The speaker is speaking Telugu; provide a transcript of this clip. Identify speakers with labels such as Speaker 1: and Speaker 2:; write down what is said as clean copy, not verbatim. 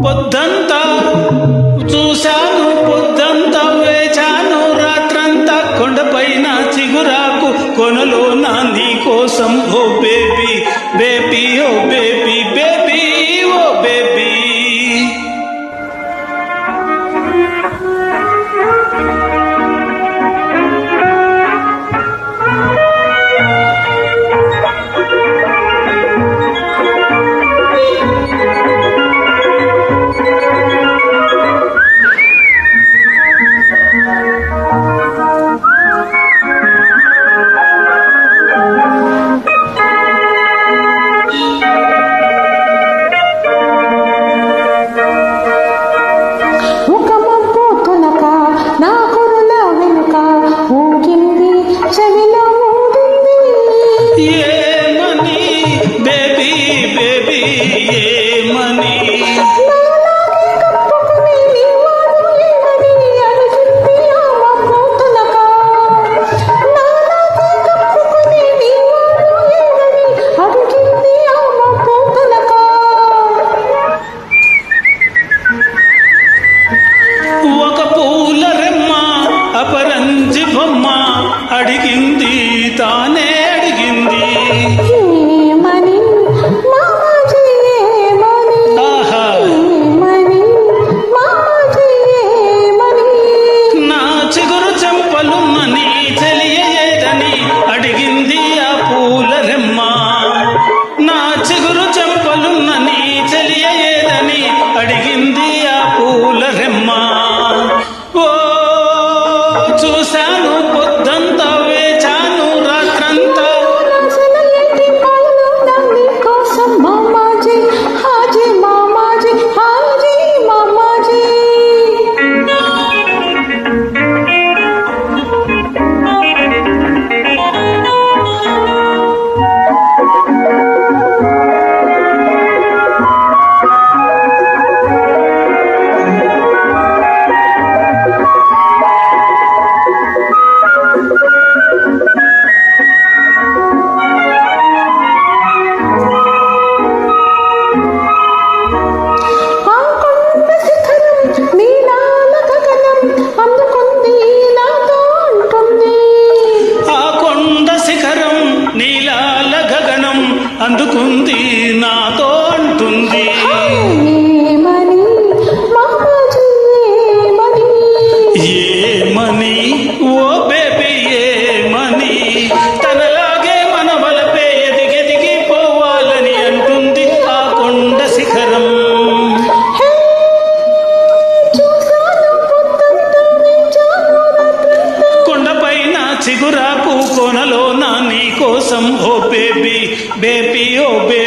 Speaker 1: పొద్దంతా చూశాను, పొద్దంతా వేచాను, రాత్రంతా కొండపైన చిగురాకు కొనలో నా నీ కోసం. ఓ బేబీ బేబీ ఓ బేబీ బేబీ ఓ బేబీ. అడిగింది తానే అడిగింది
Speaker 2: ఏమని మామాజీ ఏమని
Speaker 1: ఆహా
Speaker 2: ఏమని మామాజీ ఏమని
Speaker 1: నా చిగురు చెంపలున్నని తెలియదని అడిగింది ఆ పూల రెమ్మ. నా చిగురు చెంపలున్నని తెలియదని అడిగింది ఆ పూల రెమ్మ. ఓ చూశాను పొద్దంతా వేచాను రాత్రంతా
Speaker 2: మామాజీ హాజీ మామాజీ హాజీ మామాజీ.
Speaker 1: అందుకుంది నాతో అంటుంది
Speaker 2: ఏమని మామాజీ ఏమని
Speaker 1: ఏమని ఓ బేబీ ఏమని తనలాగే మన వలపే ఎదిగెదిగి పోవాలని అంటుంది ఆ కొండ శిఖరం. కొండపైన చిగురాకు కొనలో నా నీ కోసం. ఓ బేబీ బేబీ ఓ బేబీ